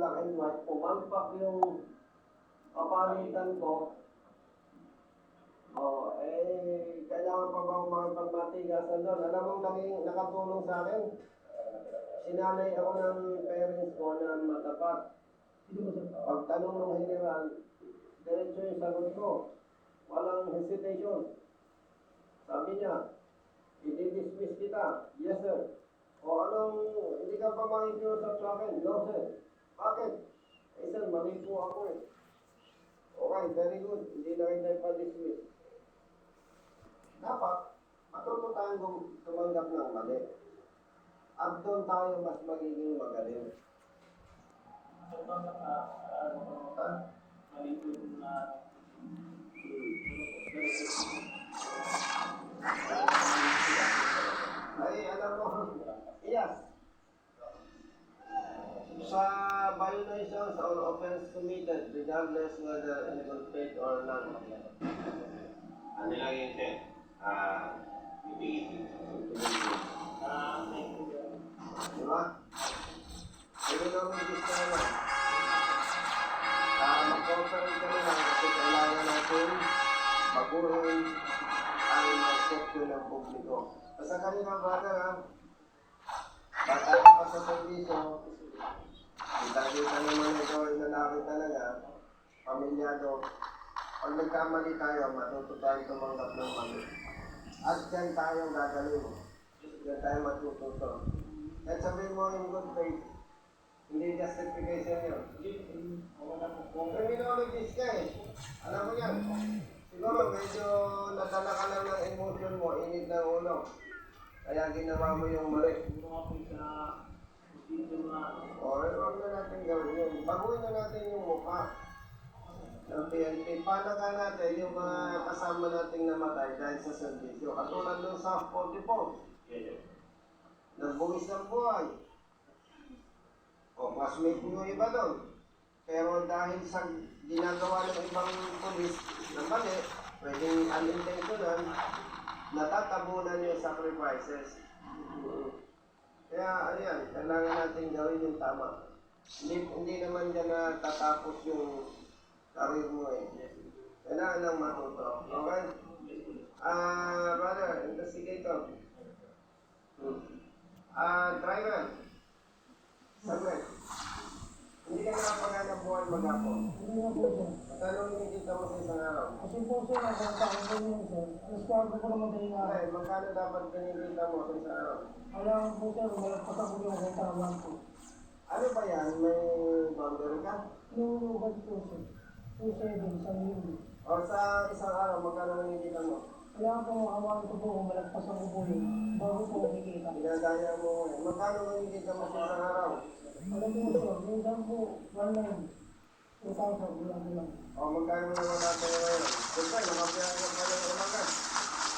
black and white, pumampak yung kapalitan ko. Kailangan pa ba akong makipagmatigasan doon? Alam mo, nakatulong sa akin. Sinanay ako ng parents ko na matapat. Pagtanong ng general, diretso yung sagot ko. Walang hesitation. Sabi niya, i-dismiss kita. Yes, sir. O anong, hindi ka pa makikiusap sa akin? No, sir. Bakit? Eh, sir, mali po ako eh. Okay, very good. Hindi na rin tayo pa-dismiss. Dapat, matuto tayong tumanggap ng mali. At doon tayo mas magiging magaling. Ay, alam mo, yes. Sa violations or offense committed, regardless whether in good faith or not. Ano lang yun, sir? Ibigin. Diba? Pwede naman gusto na lang. Mag-cooperate ka na lang kasi kailangan natin baguhin ang perception ng publiko. Basta kanina, brother, ha? Bata ka pa sa servisyo, kita-kita naman ito ay lalaki talaga, pamilyado. Pag nagkamali tayo, matuto tayo tumanggap ng mali. At dyan tayo gagaling. Dyan tayo matututo. At sabihin mo in good faith, hindi justification yun. Kung criminologist ka eh, alam mo yan. Siguro medyo nadala ka lang ng emotion mo, init ng ulo. Kaya ginawa mo yung mali. Huwag na natin gawin yun. Baguhin na natin yung mukha ng PNP. Paano ka natin yung mga kasama nating namatay dahil sa servisyo? Katulad ng sa 44. Nagbuwis ng buhay. O, classmate mo yung iba doon. Pero dahil sa ginagawa ng ibang polis na mali, pwedeng unintentional, natatabunan yung sacrifices. Kaya, ayan, kailangan natin gawin yung tama. Hindi naman dyan na tatapos yung career mo eh. Kailangan lang matuto. Okay? Brother, investigator. Driver. Saglit. Hindi ka nakapaghanap buhay mag-apo. Hindi na po, sir. Magkano kinikita mo sa isang araw? Kasi po, sir, nakakita ko po yun, sir. Alas 4 po naman tayo nga. Okay, magkano dapat kinikita mo sa isang araw? Alam po, sir, malagpasan ko yung kontawan po. Ano ba yan? May boundary ka? Yung ugat po, sir. 2.7 sa linggo. O sa isang araw, magkano kinikita mo? Kailangan po makawalan ko po kung malagpasan ko po yun. Bago po makikita. Pinadaya mo eh. Magkano kinikita mo sa isang araw? Alam po, sir, minsan po, 1.9. 2,000, bilang. O magkano naman natin ngayon? Siyempre, nakapiyaan ka pa ng umaga.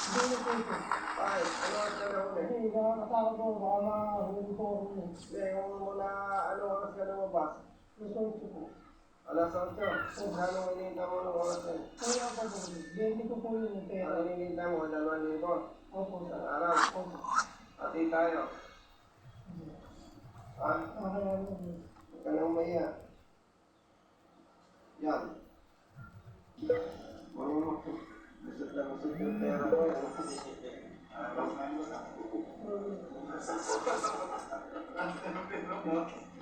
Hindi na po, sir. Bakit? Ano ang tanong Kasi eh? nakakatakot po, baka mahuli po ako yun. Hindi, yung mula ano oras ka lumabas? Resort ko po. Alas 8. Magkano kinikita mo ng oras eh? Kaya po po, 20 ko po yun yung pera. Ang kinikita mo, 2,000. Opo, sir. Isang araw. Opo. Pati tayo. Ha? Nakakaya mo po. Huwag ka nang maya. Yan. Gusto lang gusto yung pera ko eh.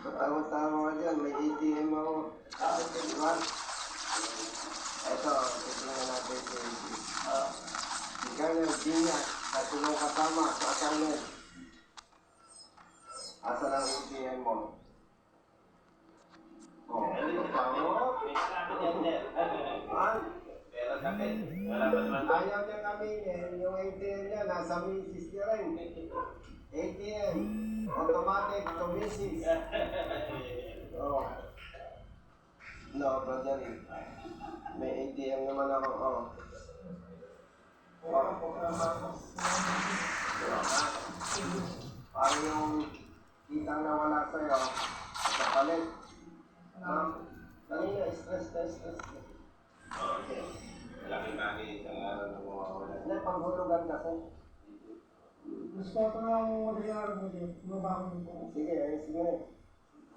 Katawa-tawa ka dyan, may ATM ako. Diba? Ito, tignan natin ito. Ikaw Gina, tatulong kasama sa assignment. Asa lang ATM mo? Oh, ano pa mo? Ayaw niya kami yung ATM niya, nasa misis niya rin. ATM, automatic to misis. Oh. No, brother. May ATM naman ako. Oh. Parang yung kitang nawala sa'yo, kapalit. Kanina, stress. Okay. Malaking bagay sa araw na mawawala. Hindi, panghulugan kasi. Gusto ko lang mag-aaral mo din. Mabago mo po. Sige.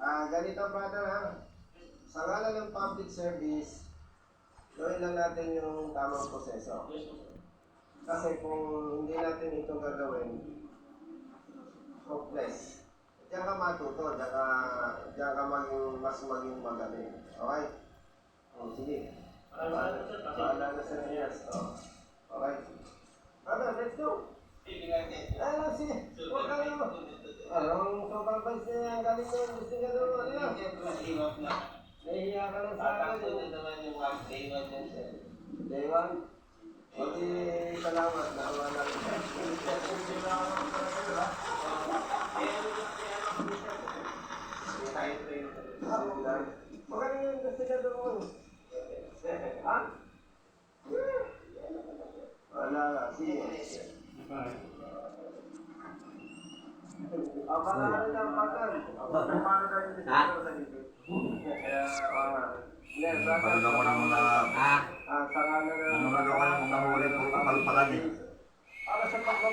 Ganito brother ha. Sa ngalan ng public service, gawin lang natin yung tamang proseso. Kasi kung hindi natin ito gagawin, hopeless. Diyan ka matuto, diyan ka maging magaling. Okay? Sige. Paala na sa Niyas. Okay. Brother, let's go. Sige. Huwag ka naman. Ang supervise niya ang galing mo, gusto niya doon, ano yan? Nahihiya ka lang sa akin. Day one. Okay, salamat. Naawa na rin. Magaling yung gusto niya doon. Ha? Wala nga. Sige. Para na rin ang patal. Para na rin sa dito. Pagod ako ng mga ako ng mga huli ko kapalpalan eh.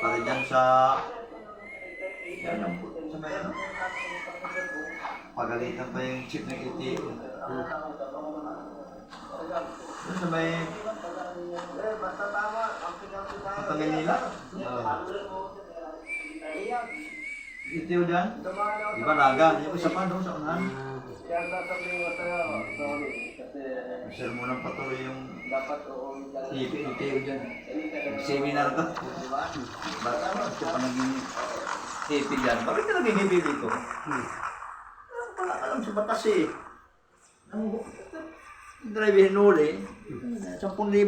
Para dyan sa yan yung sa may ano. Pagalitan pa yung chip ng LTO. Doon sa may Basta tama. sa Manila. LTO dyan. Iba naga. Yung isa pa doon sa unahan. Kaya sasabihin ko sa'yo, sorry. Kasi Sermonan patuloy yung dapat uuwi ka lang. LTO dyan. Seminar to. Bakit ka pa naging hippie dyan? Bakit ka naging hippie dito? Wala ka lang sa batas eh. Ang drive hinuli, 10,000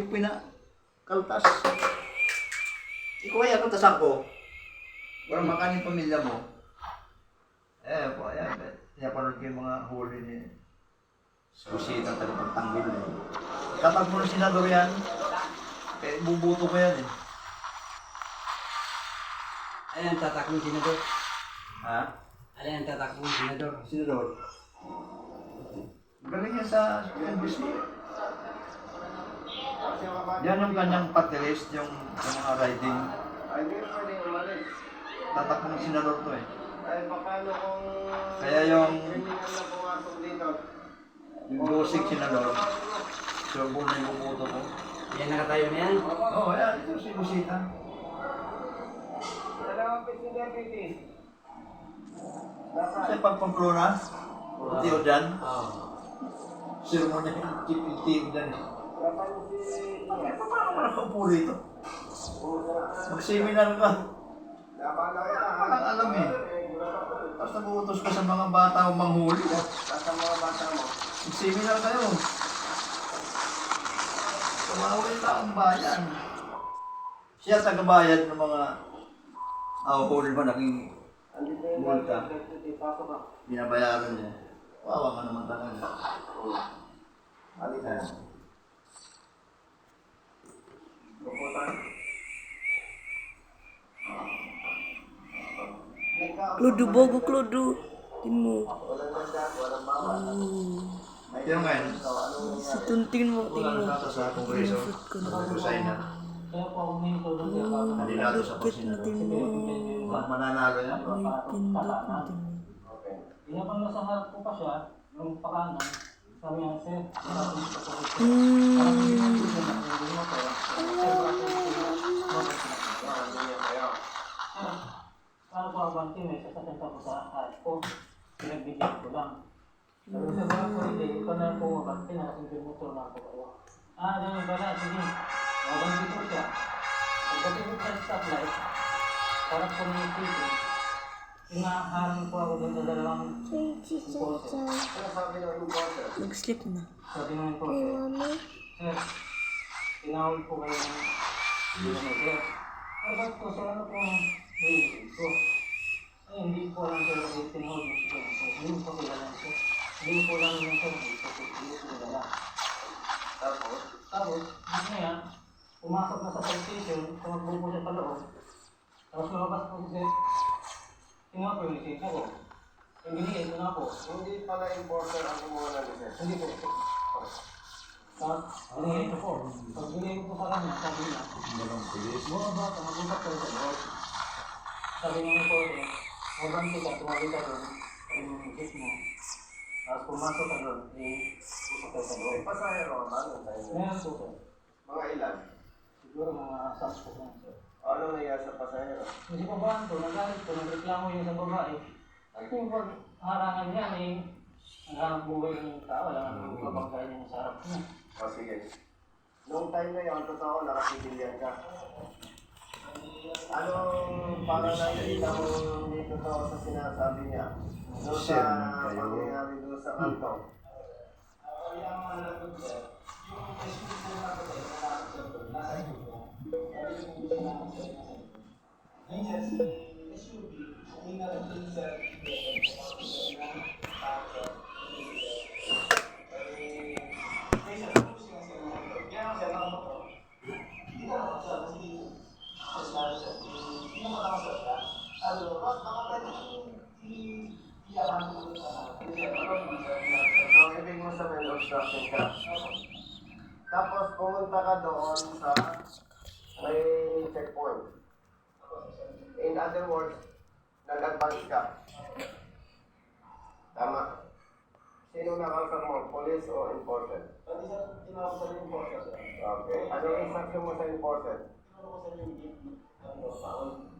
pinakaltas. Ikaw ay kaltasan ko. Walang makanin pamilya mo. Po, ayan. Pinapanood ko yung mga huli ni Susita at pagtanggol eh. Tatag mo ng senador yan. Eh, bubuto ko yan eh. Ayan, tatakong senador. Ha? Ayan, tatakong senador. Senador. Galing yan sa NBC. Yan yung kanyang party list, yung mga riding. Ay, hindi pwede umalis. Tatak ng senador to eh. Ay, paano kung Kaya yung criminal na pumasok dito? bosig senador, serbo na yung bubuto ko. Yan nakatayo na yan. Oo, yan. Ito si Susita. Dalawang piso deputy. Dapat. Kasi pagpamplona, tiyo dyan. Oo. Serbo niya yung chip dyan eh. Dapat si... Paano ka nakaupo rito? Mag-seminar ka. Dapat na kita. Walang alam eh. Tapos nabuutos ka sa mga bata o manghuli. Basta mga bata mo. Mag-seminar kayo. Tumawin na ang bayan. Siya tagabayad ng mga huli ba naking Andito yung multa. deputy. Pasok ka. Binabayaran niya. Wawa nga naman talaga. Halika. Pupunta. Klodo bogo klodo. Timo. Walang ganda, walang mama. Pero ngayon, Si tuntingin mo wala timo. na nato sa Kongreso. Mag-resign na. Kaya po ako minto doon kaya pa. Kandidato sa Lupit na Pasinado. timo. Mananalo yan. May pindot na timo. Okay. Inapang nasa harap ko pa siya, yung pakanan. Sabi niya, sir, parang hindi ko Para po abang team, sasakyan ko sa harap ko. Pinagbigyan ko lang. Sabi sa mga ko, hindi, ito na po abang team, nakasinggil motor na ako kayo. Ganun pala, sige. Abang dito siya. Pagdating ko sa stoplight, parang po ni Tito, inaharang po ako doon sa dalawang impulse. Ano sabi ng importer? Nag-sleep na. Sabi ng impulse, sir, tinawag po kayo ng sir. Bakit po, sir, ano po ang basic ko? Ay, hindi po alam sir, kasi tinawag mo siya. Hindi po kilala sir. Hindi po lang yung sir, hindi po kilala. Tapos, gusto niya, pumasok na sa police station, tumakbo po siya pa loob. Tapos lumabas po siya, tingnan po yung lisensya ko. Yung binigay ko na po. Hindi pala importer ang kumuha ng lisensya. Hindi po. Binigay ko po. Pag binigay ko po sa kanya, sabi niya, mga bata, mag-usap kayo sa loob. Sabi niya po, huwag ka, tumawag ka doon. Sabi mo, mo. Tapos pumasok ka doon, usap kayo sa May loob. pasahero ba nung time na? Meron po sir. Mga ilan? Siguro mga 10 lang sir. Ano nangyari sa pasahero? Kasi pabahan to, nagalit ko, nagreklamo yung isang babae. At yung pagharangan niya, naghanap buhay ng tao, lang ang babagay niya sa harap niya. O sige. Nung time na yun, totoo, nakasibilyan ka. Anong para nakikita mo hindi totoo sa sinasabi niya? Doon sa pangyayari doon sa kanto. So, ibig mo sabihin, obstruction ka. Tapos, pumunta ka doon sa may checkpoint. In other words, nag-advance ka. Tama. Sino nakausap mo? Police o enforcer? Pati sa tinawag sa rin po siya. Okay. Ano yung instruction mo sa enforcer? Tinawag ko sa rin yung